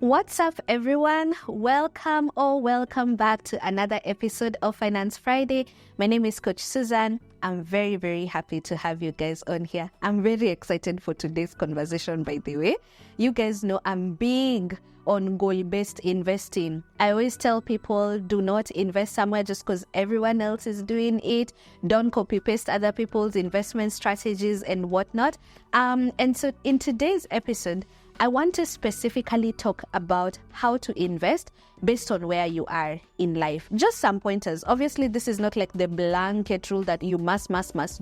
What's up, everyone? Welcome back to another episode of Finance Friday. My name is Coach Susan. I'm very, very happy to have you guys on here. I'm very excited for today's conversation, by the way. You guys know I'm big on goal-based investing. I always tell people, do not invest somewhere just because everyone else is doing it. Don't copy-paste other people's investment strategies and whatnot. And so in today's episode, I want to specifically talk about how to invest based on where you are in life. Just some pointers. Obviously, this is not like the blanket rule that you must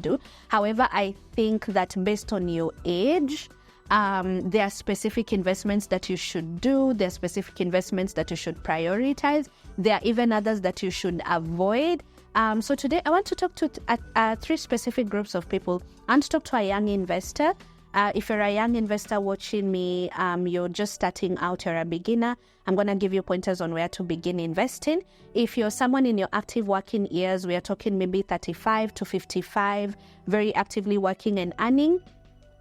do. However, I think that based on your age, there are specific investments that you should do. There are specific investments that you should prioritize. There are even others that you should avoid. So today, I want to talk to three specific groups of people. I want to talk to a young investor. If you're a young investor watching me, you're just starting out, you're a beginner, I'm going to give you pointers on where to begin investing. If you're someone in your active working years, we are talking maybe 35 to 55, very actively working and earning,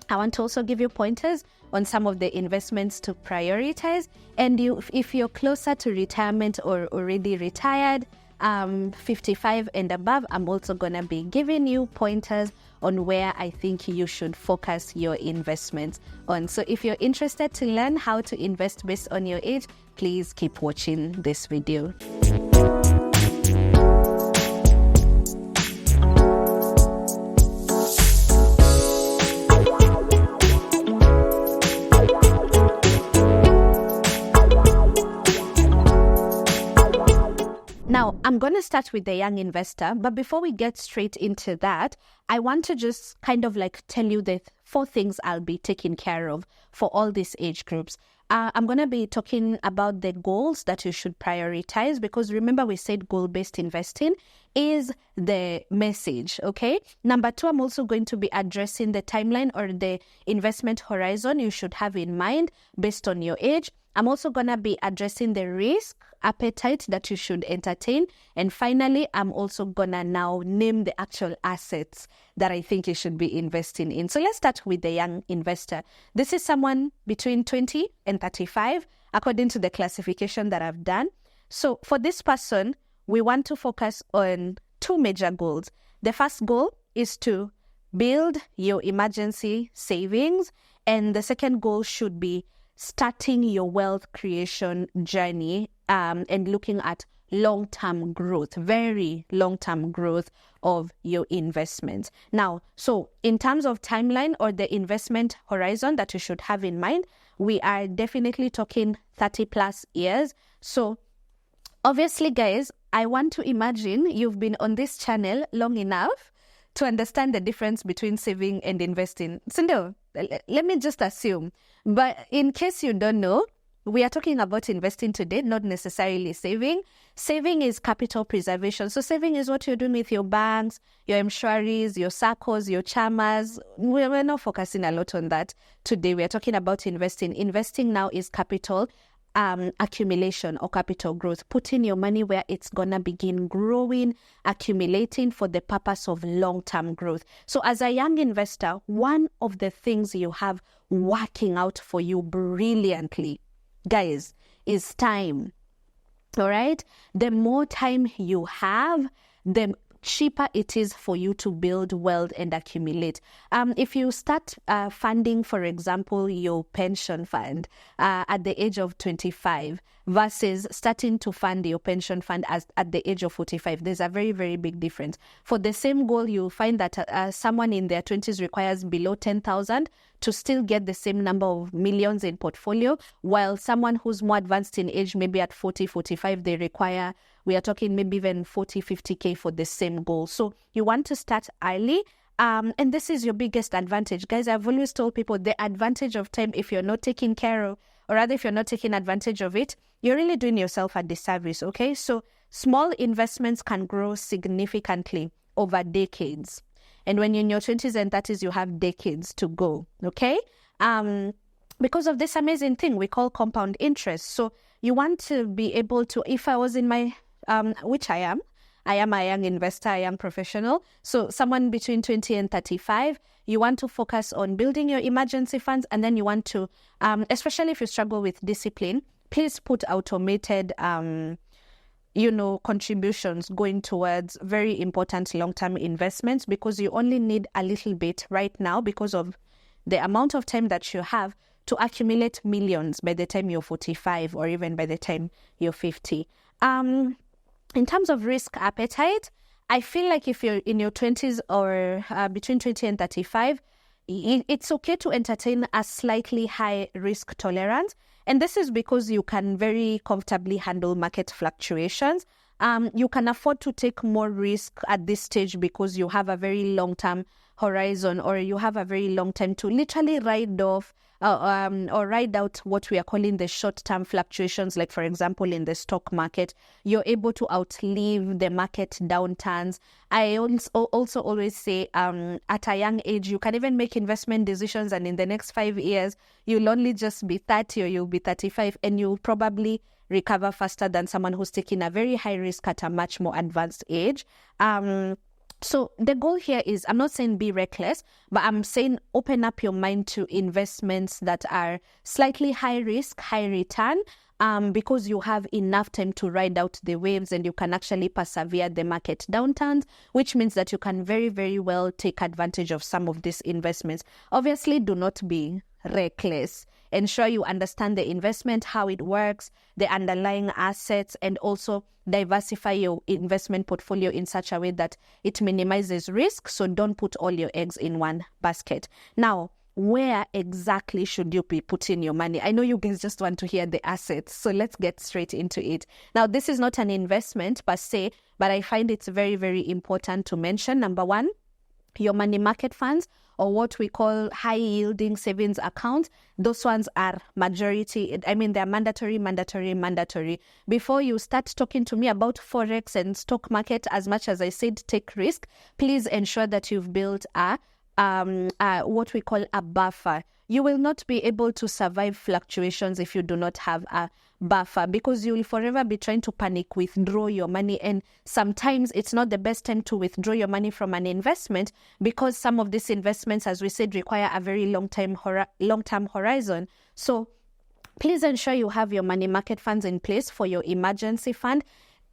I want to also give you pointers on some of the investments to prioritize. And if you're closer to retirement or already retired, 55 and above, I'm also going to be giving you pointers on where I think you should focus your investments on. So if you're interested to learn how to invest based on your age, please keep watching this video. Now, I'm going to start with the young investor, but before we get straight into that, I want to just kind of like tell you the 4 things I'll be taking care of for all these age groups. I'm going to be talking about the goals that you should prioritize, because remember we said goal-based investing is the message, okay? Number 2, I'm also going to be addressing the timeline or the investment horizon you should have in mind based on your age. I'm also going to be addressing the risk appetite that you should entertain. And finally, I'm also going to now name the actual assets that I think you should be investing in. So let's start with the young investor. This is someone between 20 and 35, according to the classification that I've done. So for this person, we want to focus on 2 major goals. The first goal is to build your emergency savings. And the second goal should be starting your wealth creation journey and looking at long-term growth, very long-term growth of your investments. Now, so in terms of timeline or the investment horizon that you should have in mind, we are definitely talking 30 plus years. So obviously, guys, I want to imagine you've been on this channel long enough to understand the difference between saving and investing. So no, let me just assume. But in case you don't know, we are talking about investing today, not necessarily saving. Saving is capital preservation. So saving is what you're doing with your banks, your M-Shwaris, your SACCOs, your Chamas. We're not focusing a lot on that today. We are talking about investing. Investing now is capital accumulation or capital growth, putting your money where it's gonna begin growing, accumulating for the purpose of long-term growth. So as a young investor, one of the things you have working out for you brilliantly, guys, is time. All right? The more time you have, the cheaper it is for you to build wealth and accumulate. If you start funding, for example, your pension fund at the age of 25 versus starting to fund your pension fund at the age of 45, there's a very, very big difference. For the same goal, you'll find that someone in their 20s requires below 10,000 to still get the same number of millions in portfolio, while someone who's more advanced in age, maybe at 40, 45, we are talking maybe even 40, 50K for the same goal. So you want to start early. And this is your biggest advantage. Guys, I've always told people the advantage of time, if you're not taking care of, or rather if you're not taking advantage of it, you're really doing yourself a disservice, okay? So small investments can grow significantly over decades. And when you're in your 20s and 30s, you have decades to go, okay? Because of this amazing thing we call compound interest. So you want to be able to, if I was in my, which I am a young investor, I am professional. So someone between 20 and 35, you want to focus on building your emergency funds, and then you want to, especially if you struggle with discipline, please put automated contributions going towards very important long-term investments, because you only need a little bit right now because of the amount of time that you have to accumulate millions by the time you're 45 or even by the time you're 50. In terms of risk appetite, I feel like if you're in your 20s or between 20 and 35, it's okay to entertain a slightly high risk tolerance. And this is because you can very comfortably handle market fluctuations. You can afford to take more risk at this stage because you have a very long-term horizon, or you have a very long time to literally ride off or ride out what we are calling the short-term fluctuations. Like, for example, in the stock market, you're able to outlive the market downturns. I also always say at a young age, you can even make investment decisions, and in the next 5 years, you'll only just be 30 or you'll be 35, and you'll probably recover faster than someone who's taking a very high risk at a much more advanced age. So the goal here is, I'm not saying be reckless, but I'm saying open up your mind to investments that are slightly high risk, high return, because you have enough time to ride out the waves and you can actually persevere the market downturns, which means that you can very, very well take advantage of some of these investments. Obviously, do not be reckless. Ensure you understand the investment, how it works, the underlying assets, and also diversify your investment portfolio in such a way that it minimizes risk. So don't put all your eggs in one basket. Now, where exactly should you be putting your money? I know you guys just want to hear the assets, so let's get straight into it. Now, this is not an investment per se, but I find it's very, very important to mention. Number one, your money market funds, or what we call high yielding savings accounts. Those ones are they're mandatory. Before you start talking to me about Forex and stock market, as much as I said, take risk, please ensure that you've built what we call a buffer. You will not be able to survive fluctuations if you do not have a buffer, because you will forever be trying to panic withdraw your money. And sometimes it's not the best time to withdraw your money from an investment, because some of these investments, as we said, require a very long-term horizon. So please ensure you have your money market funds in place for your emergency fund.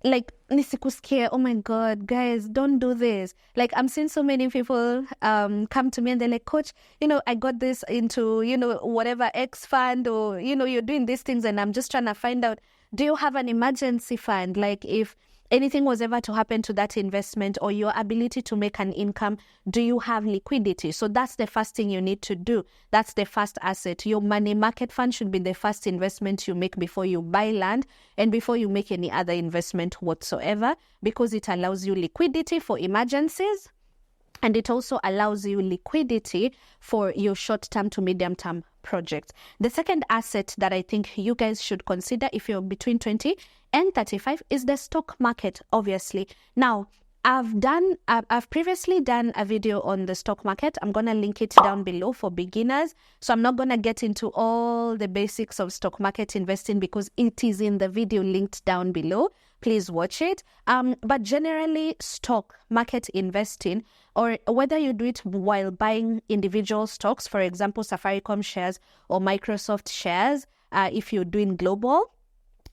Like, nisikusikie, oh my God, guys, don't do this. Like, I'm seeing so many people come to me and they're like, Coach, I got this into, whatever X fund, or, you're doing these things, and I'm just trying to find out, do you have an emergency fund? Like, if anything was ever to happen to that investment or your ability to make an income, do you have liquidity? So that's the first thing you need to do. That's the first asset. Your money market fund should be the first investment you make before you buy land and before you make any other investment whatsoever, because it allows you liquidity for emergencies. And it also allows you liquidity for your short-term to medium-term projects. The second asset that I think you guys should consider if you're between 20 and 35 is the stock market, obviously. Now, I've previously done a video on the stock market. I'm going to link it down below for beginners. So I'm not going to get into all the basics of stock market investing because it is in the video linked down below. Please watch it. But generally, stock market investing, or whether you do it while buying individual stocks, for example, Safaricom shares or Microsoft shares, if you're doing global,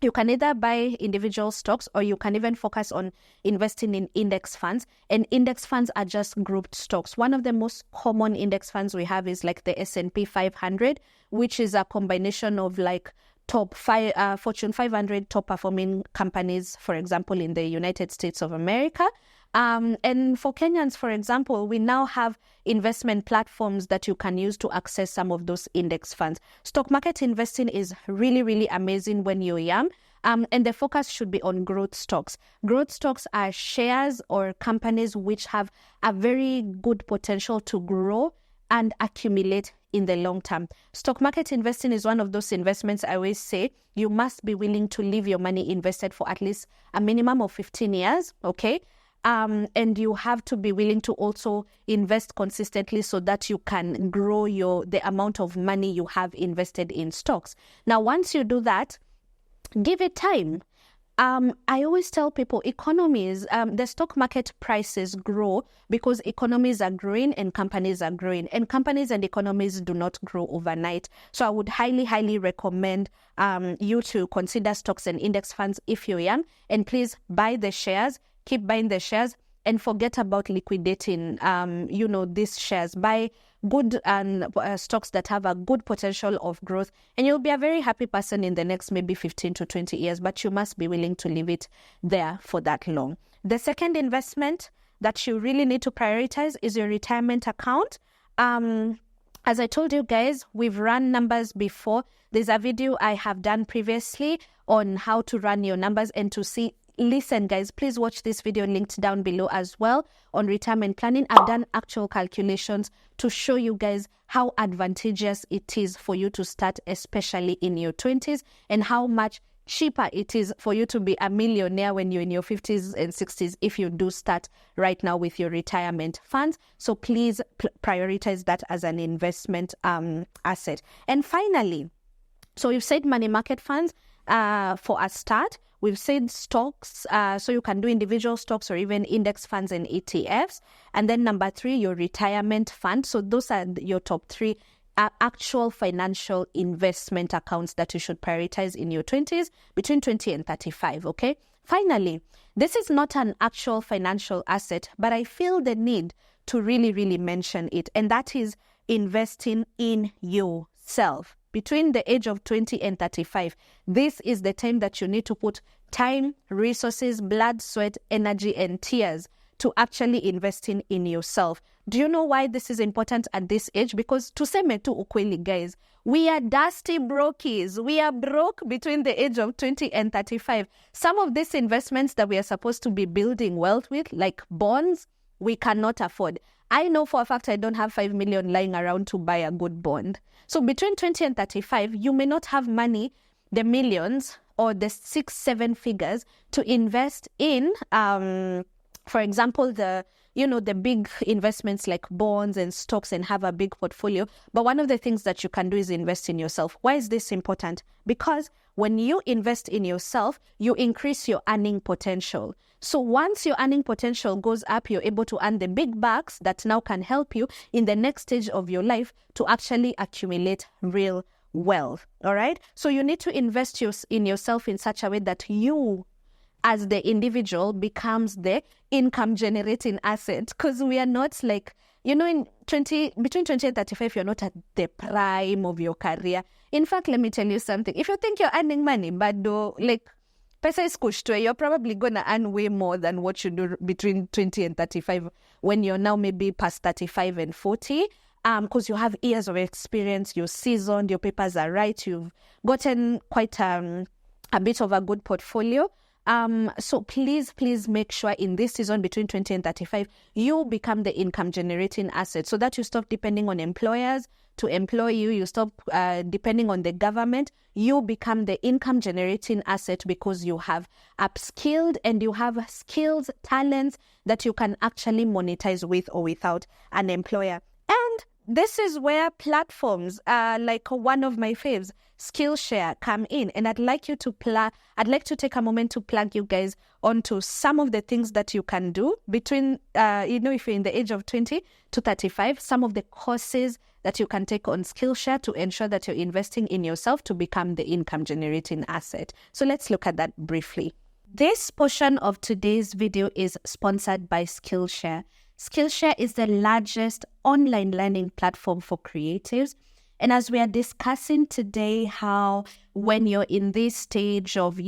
you can either buy individual stocks or you can even focus on investing in index funds. And index funds are just grouped stocks. One of the most common index funds we have is like the S&P 500, which is a combination of like top five Fortune 500 top performing companies, for example, in the United States of America. And for Kenyans, for example, we now have investment platforms that you can use to access some of those index funds. Stock market investing is really, really amazing when you're young. And the focus should be on growth stocks. Growth stocks are shares or companies which have a very good potential to grow and accumulate in the long term. Stock market investing is one of those investments I always say you must be willing to leave your money invested for at least a minimum of 15 years, okay? And you have to be willing to also invest consistently so that you can grow the amount of money you have invested in stocks. Now, once you do that, give it time. I always tell people economies, the stock market prices grow because economies are growing and companies are growing, and companies and economies do not grow overnight. So I would highly, highly recommend you to consider stocks and index funds if you're young, and please buy the shares, keep buying the shares, and forget about liquidating, these shares. Buy good stocks that have a good potential of growth, and you'll be a very happy person in the next maybe 15 to 20 years, but you must be willing to leave it there for that long. The second investment that you really need to prioritize is your retirement account. As I told you guys, we've run numbers before. There's a video I have done previously on how to run your numbers and to see. Listen, guys, please watch this video linked down below as well on retirement planning. I've done actual calculations to show you guys how advantageous it is for you to start, especially in your 20s, and how much cheaper it is for you to be a millionaire when you're in your 50s and 60s if you do start right now with your retirement funds. So please prioritize that as an investment asset. And finally, so we've said money market funds for a start. We've said stocks, so you can do individual stocks or even index funds and ETFs. And then number 3, your retirement fund. So those are your top 3 actual financial investment accounts that you should prioritize in your 20s, between 20 and 35, okay? Finally, this is not an actual financial asset, but I feel the need to really, really mention it, and that is investing in yourself. Between the age of 20 and 35, this is the time that you need to put time, resources, blood, sweat, energy, and tears to actually investing in yourself. Do you know why this is important at this age? Because tuseme tu ukweli, guys, we are dusty brokies. We are broke between the age of 20 and 35. Some of these investments that we are supposed to be building wealth with, like bonds, we cannot afford. I know for a fact I don't have 5 million lying around to buy a good bond. So between 20 and 35, you may not have money, the millions or the 6-7 figures to invest in, for example, the big investments like bonds and stocks and have a big portfolio. But one of the things that you can do is invest in yourself. Why is this important? Because when you invest in yourself, you increase your earning potential. So once your earning potential goes up, you're able to earn the big bucks that now can help you in the next stage of your life to actually accumulate real wealth. All right. So you need to invest in yourself in such a way that you, as the individual, becomes the income generating asset. Because we are not like, between 20 and 35, you're not at the prime of your career. In fact, let me tell you something. If you think you're earning money, but though, like, pesa is kushtwe, you're probably going to earn way more than what you do between 20 and 35 when you're now maybe past 35 and 40. Because you have years of experience, you're seasoned, your papers are right, you've gotten quite a bit of a good portfolio. So please make sure in this season between 20 and 35, you become the income generating asset so that you stop depending on employers to employ you. You stop depending on the government. You become the income generating asset because you have upskilled and you have skills, talents that you can actually monetize with or without an employer. And this is where platforms like one of my faves, Skillshare, come in. And I'd like to take a moment to plug you guys onto some of the things that you can do between, if you're in the age of 20 to 35, some of the courses that you can take on Skillshare to ensure that you're investing in yourself to become the income generating asset. So let's look at that briefly. This portion of today's video is sponsored by Skillshare. Skillshare is the largest online learning platform for creatives. And as we are discussing today, how when you're in this stage of,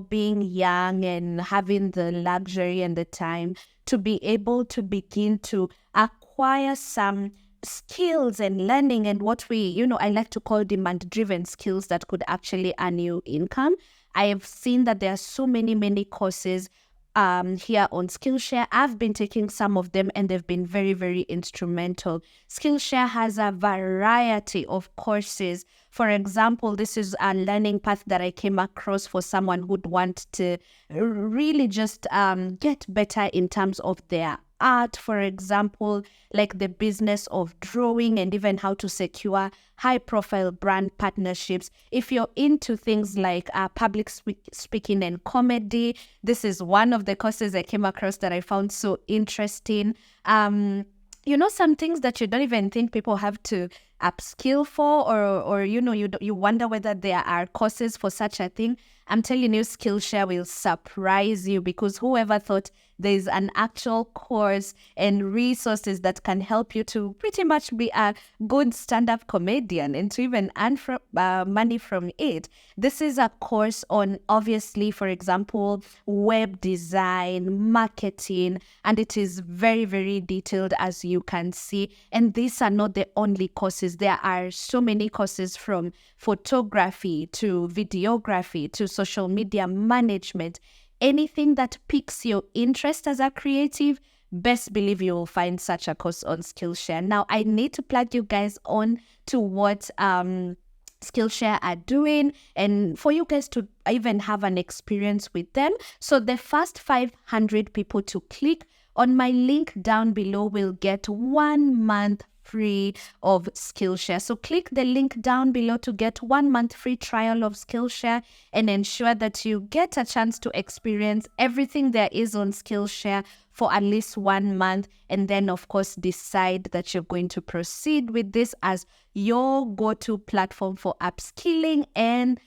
being young and having the luxury and the time to be able to begin to acquire some skills and learning and what I like to call demand-driven skills that could actually earn you income. I have seen that there are so many courses here on Skillshare. I've been taking some of them and they've been very, very instrumental. Skillshare has a variety of courses. For example, this is a learning path that I came across for someone who'd want to really just get better in terms of their art, for example, like the business of drawing and even how to secure high-profile brand partnerships. If you're into things like public speaking and comedy, this is one of the courses I came across that I found so interesting. Some things that you don't even think people have to upskill for, or you wonder whether there are courses for such a thing. I'm telling you, Skillshare will surprise you, because whoever thought there's an actual course and resources that can help you to pretty much be a good stand-up comedian and to even earn money from it. This is a course on, obviously, for example, web design, marketing, and it is very, very detailed, as you can see. And these are not the only courses. There are so many courses, from photography to videography to social media management. Anything that piques your interest as a creative, best believe you will find such a course on Skillshare. Now, I need to plug you guys on to what Skillshare are doing, and for you guys to even have an experience with them. So the first 500 people to click on my link down below will get 1 month free of Skillshare. So click the link down below to get 1 month free trial of Skillshare and ensure that you get a chance to experience everything there is on Skillshare for at least 1 month. And then, of course, decide that you're going to proceed with this as your go-to platform for upskilling and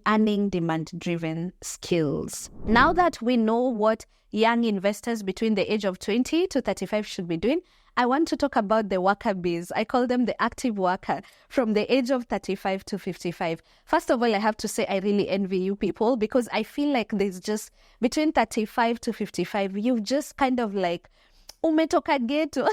earning demand-driven skills. Now that we know what young investors between the age of 20 to 35 should be doing, I want to talk about the worker bees. I call them the active worker from the age of 35 to 55. First of all, I have to say I really envy you people, because I feel like there's just between 35 to 55, you've just kind of like umetoka ghetto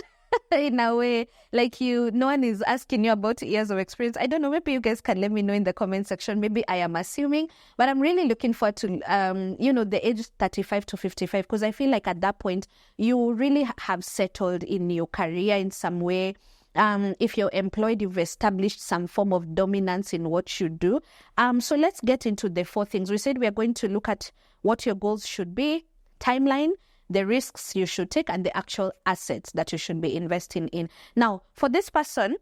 in a way, like no one is asking you about years of experience. I don't know, maybe you guys can let me know in the comment section. Maybe I am assuming, but I'm really looking forward to the age 35 to 55, because I feel like at that point you really have settled in your career in some way. If you're employed, you've established some form of dominance in what you do. So let's get into the 4 things. We said we are going to look at what your goals should be, timeline, the risks you should take, and the actual assets that you should be investing in. Now, for this person,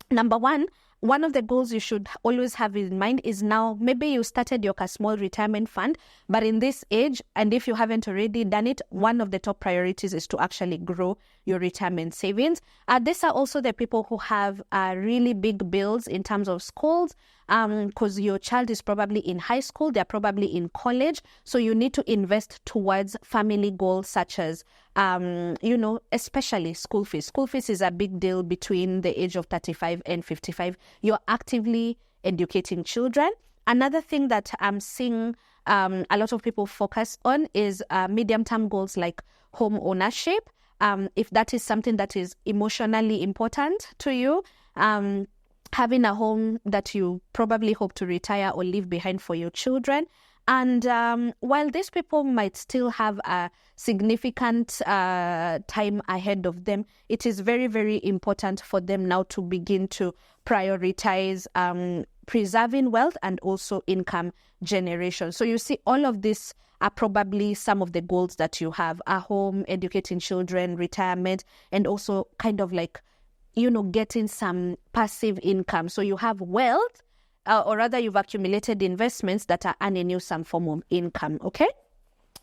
number one of the goals you should always have in mind is, now maybe you started your small retirement fund, but in this age, and if you haven't already done it, one of the top priorities is to actually grow your retirement savings. These are also the people who have really big bills in terms of schools, because your child is probably in high school, they're probably in college, so you need to invest towards family goals such as especially school fees. School fees is a big deal between the age of 35 and 55. You're actively educating children. Another thing that I'm seeing a lot of people focus on is medium-term goals like home ownership. If that is something that is emotionally important to you, having a home that you probably hope to retire or leave behind for your children. And while these people might still have a significant time ahead of them, it is very, very important for them now to begin to prioritize preserving wealth and also income generation. So you see, all of this are probably some of the goals that you have: a home, educating children, retirement, and also kind of like, getting some passive income. So you have wealth, or rather you've accumulated investments that are earning you some form of income, okay?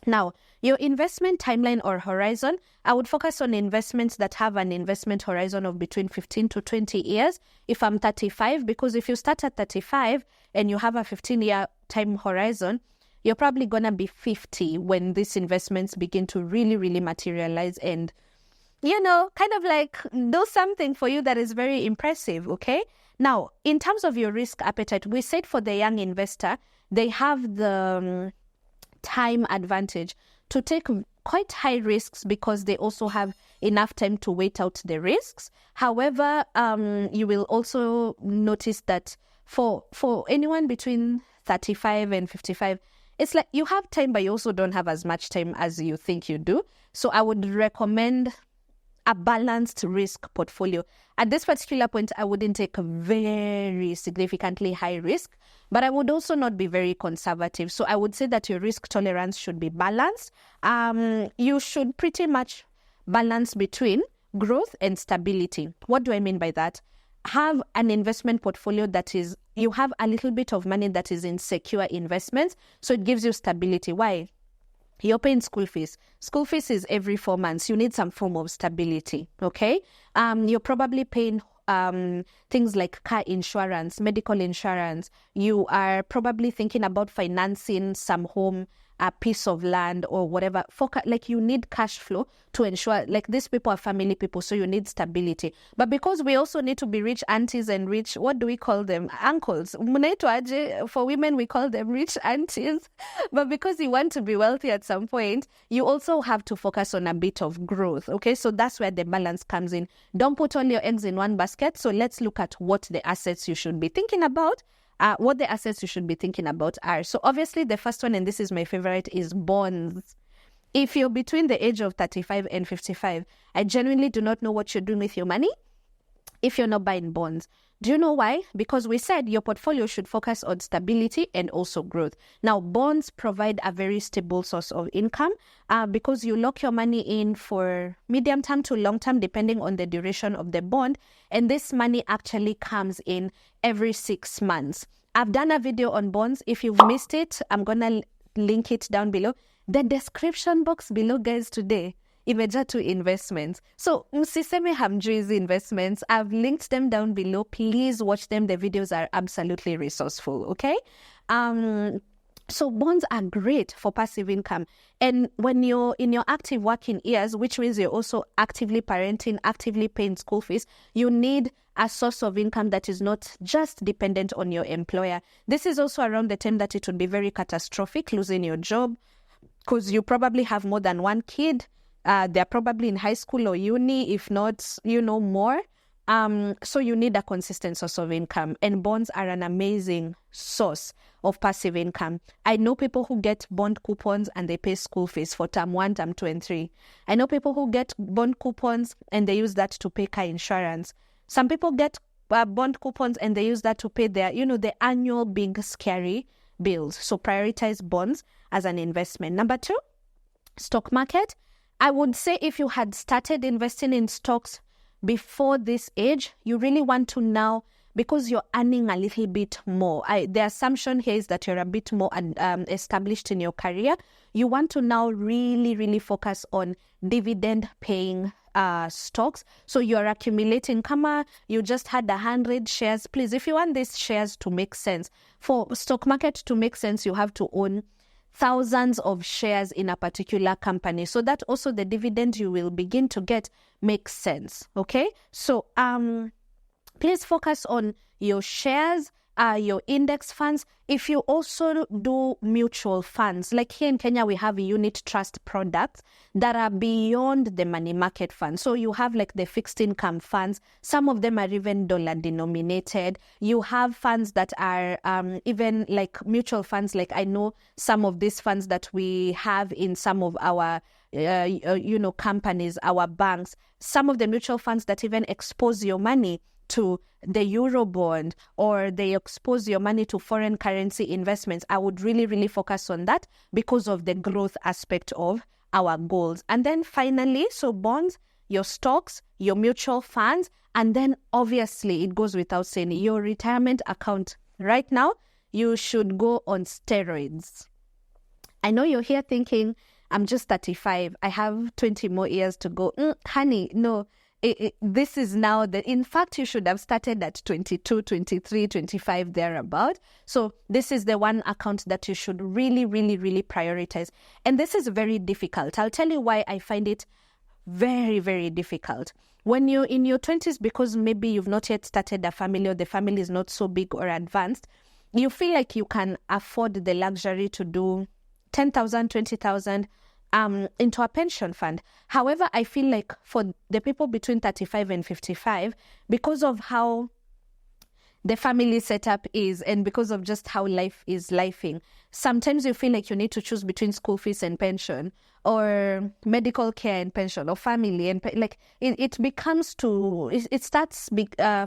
Now, your investment timeline or horizon, I would focus on investments that have an investment horizon of between 15 to 20 years. If I'm 35, because if you start at 35 and you have a 15-year time horizon, you're probably going to be 50 when these investments begin to really, really materialize and, kind of like do something for you that is very impressive, okay? Now, in terms of your risk appetite, we said for the young investor, they have the time advantage to take quite high risks because they also have enough time to wait out the risks. However, you will also notice that for anyone between 35 and 55, it's like you have time, but you also don't have as much time as you think you do. So I would recommend a balanced risk portfolio. At this particular point, I wouldn't take a very significantly high risk, but I would also not be very conservative. So I would say that your risk tolerance should be balanced. You should pretty much balance between growth and stability. What do I mean by that? Have an investment portfolio that is, you have a little bit of money that is in secure investments, so it gives you stability. Why? You're paying school fees. School fees is every 4 months. You need some form of stability, okay? You're probably paying things like car insurance, medical insurance. You are probably thinking about financing some home, a piece of land or whatever. Like you need cash flow to ensure, like these people are family people, so you need stability. But because we also need to be rich aunties and rich, what do we call them? Uncles. For women, we call them rich aunties. But because you want to be wealthy at some point, you also have to focus on a bit of growth. Okay, so that's where the balance comes in. Don't put all your eggs in one basket. So let's look at what the assets you should be thinking about. What the assets you should be thinking about are. So obviously the first one, and this is my favorite, is bonds. If you're between the age of 35 and 55, I genuinely do not know what you're doing with your money if you're not buying bonds. Do you know why? Because we said your portfolio should focus on stability and also growth. Now, bonds provide a very stable source of income because you lock your money in for medium term to long term, depending on the duration of the bond. And this money actually comes in every 6 months. I've done a video on bonds. If you've missed it, I'm going to link it down below. The description box below, guys, today. Imejaa to investments. So, msiseme hamjui hizi investments. I've linked them down below. Please watch them. The videos are absolutely resourceful, okay? So bonds are great for passive income. And when you're in your active working years, which means you're also actively parenting, actively paying school fees, you need a source of income that is not just dependent on your employer. This is also around the time that it would be very catastrophic, losing your job, because you probably have more than one kid. They're probably in high school or uni, if not, more. So you need a consistent source of income, and bonds are an amazing source of passive income. I know people who get bond coupons and they pay school fees for term 1, term 2, and 3. I know people who get bond coupons and they use that to pay car insurance. Some people get bond coupons and they use that to pay their, the annual big scary bills. So prioritize bonds as an investment. Number 2, stock market. I would say if you had started investing in stocks before this age, you really want to now, because you're earning a little bit more. The assumption here is that you're a bit more established in your career. You want to now really, really focus on dividend-paying stocks. So you're accumulating. You just had 100 shares. Please, if you want these shares to make sense, for stock market to make sense, you have to own thousands of shares in a particular company, so that also the dividend you will begin to get makes sense. Okay, so please focus on your shares, your index funds. If you also do mutual funds, like here in Kenya, we have unit trust products that are beyond the money market funds. So you have like the fixed income funds. Some of them are even dollar denominated. You have funds that are even like mutual funds. Like I know some of these funds that we have in some of our companies, our banks. Some of the mutual funds that even expose your money to the euro bond, or they expose your money to foreign currency investments. I would really, really focus on that because of the growth aspect of our goals. And then finally, so bonds, your stocks, your mutual funds, and then obviously it goes without saying, your retirement account. Right now, you should go on steroids. I know you're here thinking, I'm just 35. I have 20 more years to go. Honey, no. This is now in fact, you should have started at 22, 23, 25, thereabout. So this is the one account that you should really, really, really prioritize. And this is very difficult. I'll tell you why I find it very, very difficult. When you're in your 20s, because maybe you've not yet started a family or the family is not so big or advanced, you feel like you can afford the luxury to do 10,000, 20,000 into a pension fund. However, I feel like for the people between 35 and 55, because of how the family setup is and because of just how life is lifing, sometimes you feel like you need to choose between school fees and pension, or medical care and pension, or family and it becomes it starts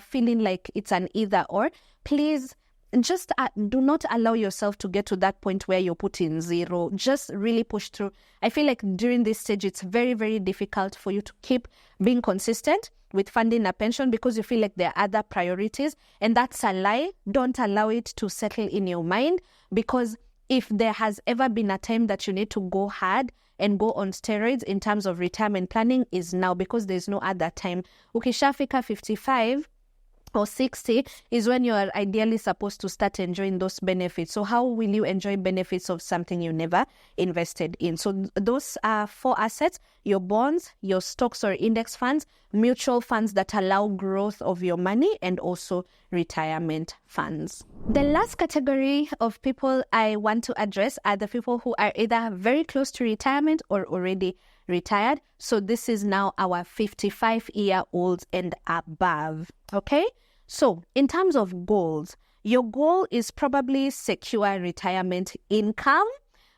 feeling like it's an either or. Please, just do not allow yourself to get to that point where you're putting zero. Just really push through. I feel like during this stage, it's very, very difficult for you to keep being consistent with funding a pension because you feel like there are other priorities. And that's a lie. Don't allow it to settle in your mind, because if there has ever been a time that you need to go hard and go on steroids in terms of retirement planning, is now, because there's no other time. Ukishafika 55 or 60 is when you are ideally supposed to start enjoying those benefits. So how will you enjoy benefits of something you never invested in? So those are 4 assets: your bonds, your stocks or index funds, mutual funds that allow growth of your money, and also retirement funds. The last category of people I want to address are the people who are either very close to retirement or already retired. So this is now our 55-year-olds and above. Okay? So in terms of goals, your goal is probably secure retirement income.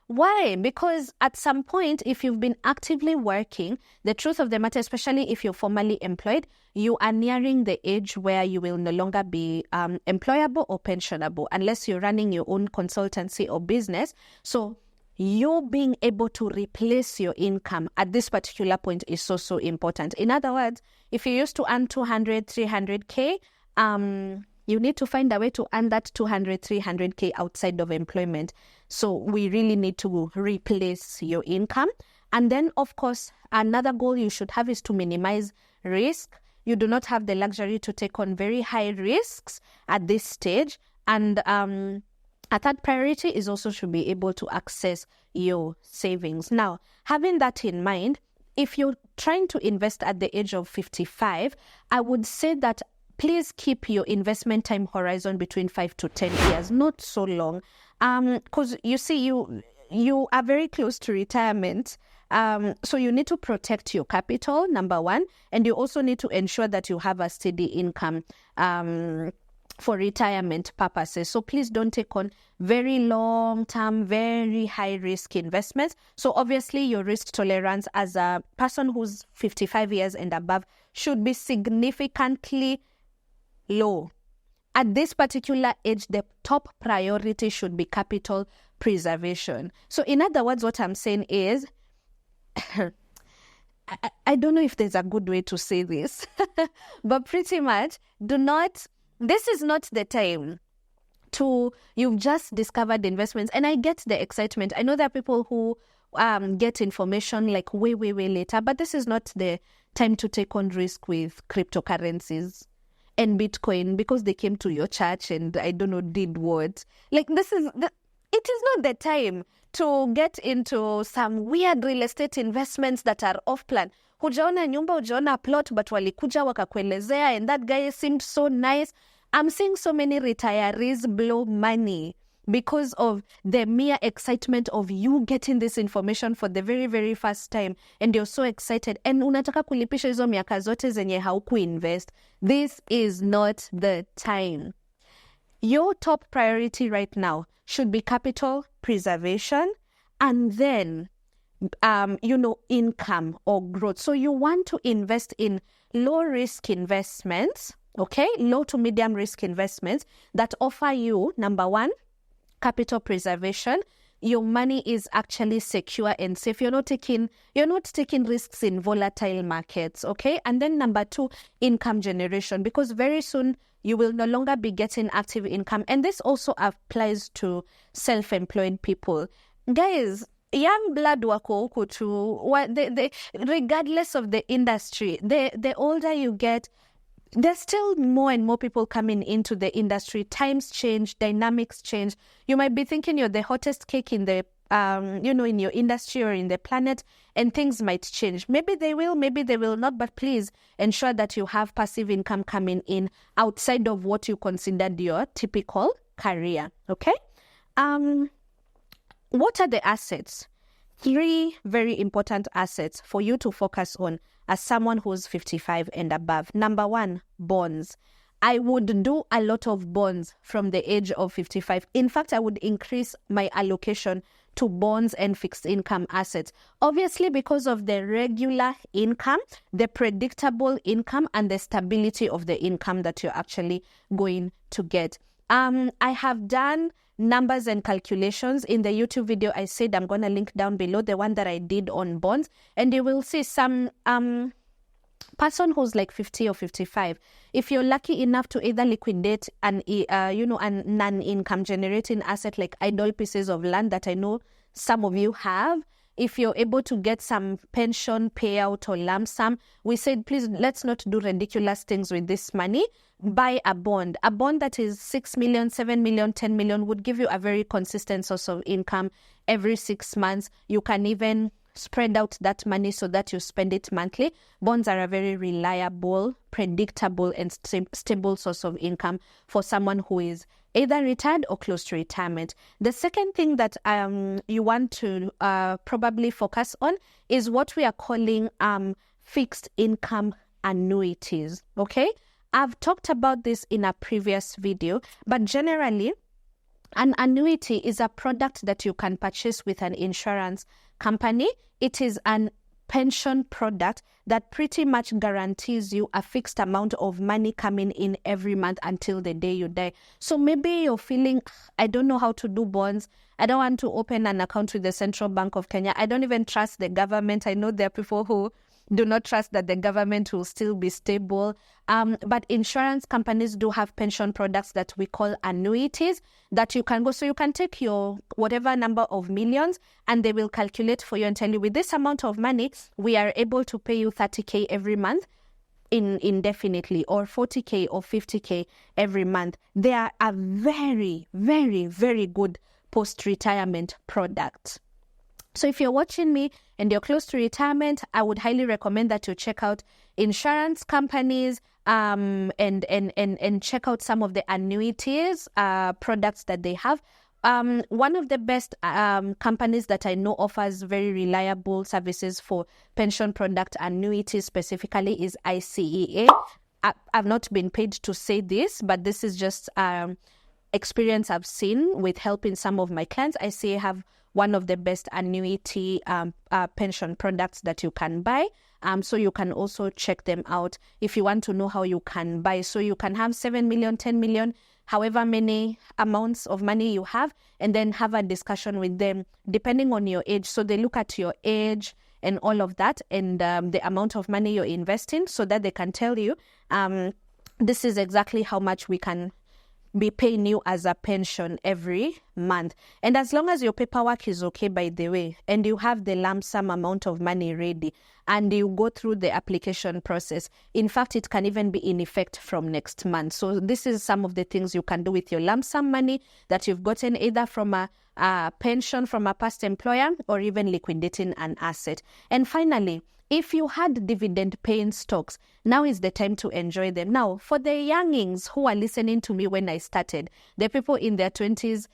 Why? Because at some point, if you've been actively working, the truth of the matter, especially if you're formally employed, you are nearing the age where you will no longer be employable or pensionable unless you're running your own consultancy or business. So you being able to replace your income at this particular point is so important. In other words, if you used to earn 200, 300K, you need to find a way to earn that 200, 300K outside of employment. So we really need to replace your income. And then, of course, another goal you should have is to minimize risk. You do not have the luxury to take on very high risks at this stage. And a third priority is also to be able to access your savings. Now, having that in mind, if you're trying to invest at the age of 55, I would say that please keep your investment time horizon between 5 to 10 years, not so long. Because you see, you are very close to retirement. So you need to protect your capital, number one, and you also need to ensure that you have a steady income for retirement purposes. So please don't take on very long-term, very high-risk investments. So obviously your risk tolerance as a person who's 55 years and above should be significantly low. At this particular age, the top priority should be capital preservation. So in other words, what I'm saying is, I don't know if there's a good way to say this, but pretty much this is not the time you've just discovered investments. And I get the excitement. I know there are people who get information like way later, but this is not the time to take on risk with cryptocurrencies and Bitcoin because they came to your church and I don't know, did what. Like it is not the time to get into some weird real estate investments that are off plan. Hujaona nyumba, hujaona plot, but walikuja wakakuelezea and that guy seemed so nice. I'm seeing so many retirees blow money because of the mere excitement of you getting this information for the very, very first time. And you're so excited. And unataka kulipisha hizo miaka zote zenye haukuinvest. This is not the time. Your top priority right now should be capital preservation and then, income or growth. So you want to invest in low-risk investments, okay? Low to medium risk investments that offer you, number one, capital preservation. Your money is actually secure and safe. You're not taking risks in volatile markets, okay? And then number two, income generation, because very soon you will no longer be getting active income. And this also applies to self-employed people. Guys, young blood wako huku tu, regardless of the industry, the older you get, there's still more and more people coming into the industry. Times change, dynamics change. You might be thinking you're the hottest cake in the, in your industry or in the planet, and things might change. Maybe they will not, but please ensure that you have passive income coming in outside of what you considered your typical career, okay? What are the assets? 3 very important assets for you to focus on as someone who's 55 and above. Number 1, bonds. I would do a lot of bonds from the age of 55. In fact, I would increase my allocation to bonds and fixed income assets. Obviously, because of the regular income, the predictable income, and the stability of the income that you're actually going to get. I have done numbers and calculations in the YouTube video. I said I'm going to link down below the one that I did on bonds, and you will see some person who's like 50 or 55. If you're lucky enough to either liquidate an non-income generating asset like idle pieces of land that I know some of you have, if you're able to get some pension payout or lump sum, we said, please, let's not do ridiculous things with this money. Buy a bond. A bond that is 6 million, 7 million, 10 million would give you a very consistent source of income every 6 months. You can even spread out that money so that you spend it monthly. Bonds are a very reliable, predictable, and stable source of income for someone who is either retired or close to retirement. The second thing that you want to probably focus on is what we are calling fixed income annuities. Okay, I've talked about this in a previous video, but generally, an annuity is a product that you can purchase with an insurance company. It is an pension product that pretty much guarantees you a fixed amount of money coming in every month until the day you die. So maybe you're feeling, I don't know how to do bonds. I don't want to open an account with the Central Bank of Kenya. I don't even trust the government. I know there are people who do not trust that the government will still be stable. But insurance companies do have pension products that we call annuities that you can go. So you can take your whatever number of millions and they will calculate for you and tell you, with this amount of money, we are able to pay you 30K every month indefinitely, or 40K or 50K every month. They are a very, very, very good post-retirement product. So if you're watching me and you're close to retirement, I would highly recommend that you check out insurance companies and check out some of the annuities products that they have. One of the best companies that I know offers very reliable services for pension product annuities specifically is ICEA. I've not been paid to say this, but this is just experience I've seen with helping some of my clients. ICEA have one of the best annuity pension products that you can buy. So you can also check them out if you want to know how you can buy. So you can have 7 million, 10 million, however many amounts of money you have, and then have a discussion with them depending on your age. So they look at your age and all of that, and the amount of money you're investing, so that they can tell you this is exactly how much we can be paying you as a pension every month. And as long as your paperwork is okay, by the way, and you have the lump sum amount of money ready, and you go through the application process, in fact, it can even be in effect from next month. So this is some of the things you can do with your lump sum money that you've gotten either from a pension from a past employer or even liquidating an asset. And finally, if you had dividend-paying stocks, now is the time to enjoy them. Now, for the youngings who are listening to me when I started, the people in their 20s,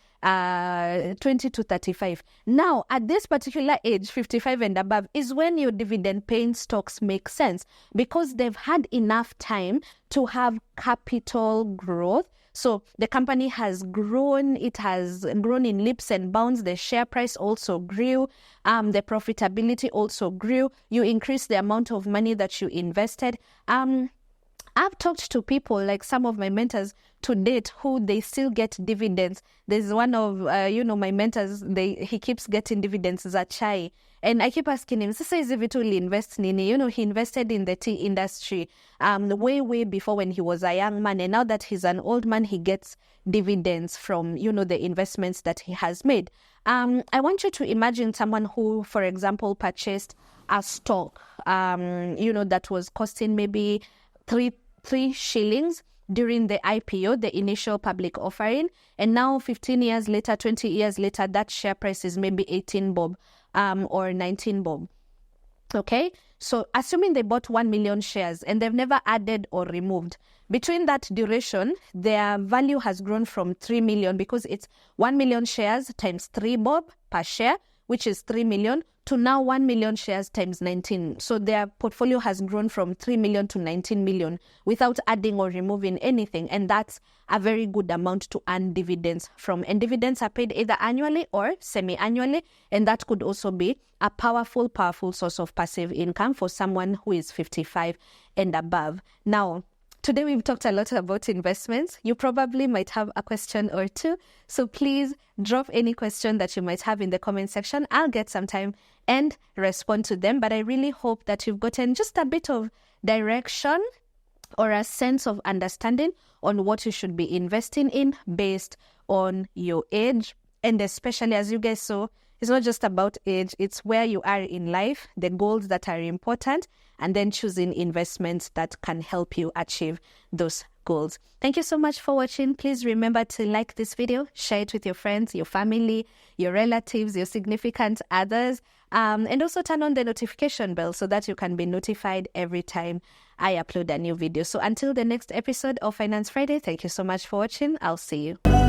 20 to 35, now at this particular age, 55 and above, is when your dividend-paying stocks make sense because they've had enough time to have capital growth. So the company has grown, it has grown in leaps and bounds. The share price also grew. The profitability also grew. You increased the amount of money that you invested. I've talked to people like some of my mentors to date who they still get dividends. There's one of, my mentors, he keeps getting dividends, Zachai. And I keep asking him, Sasa is it only invest nini? He invested in the tea industry way before when he was a young man. And now that he's an old man, he gets dividends from, the investments that he has made. I want you to imagine someone who, for example, purchased a stock, that was costing maybe three shillings during the IPO, the initial public offering. And now 15 years later, 20 years later, that share price is maybe 18 bob or 19 bob. Okay, so assuming they bought 1 million shares and they've never added or removed, between that duration, their value has grown from 3 million because it's 1 million shares times 3 bob per share, which is 3 million, to now 1 million shares times 19. So their portfolio has grown from 3 million to 19 million without adding or removing anything. And that's a very good amount to earn dividends from. And dividends are paid either annually or semi-annually. And that could also be a powerful source of passive income for someone who is 55 and above. Now, Today we've talked a lot about investments. You probably might have a question or two. So please drop any question that you might have in the comment section. I'll get some time and respond to them. But I really hope that you've gotten just a bit of direction or a sense of understanding on what you should be investing in based on your age. And especially, as you guys saw, it's not just about age, it's where you are in life, the goals that are important, and then choosing investments that can help you achieve those goals. Thank you so much for watching. Please remember to like this video, share it with your friends, your family, your relatives, your significant others, and also turn on the notification bell so that you can be notified every time I upload a new video. So until the next episode of Finance Friday, thank you so much for watching. I'll see you.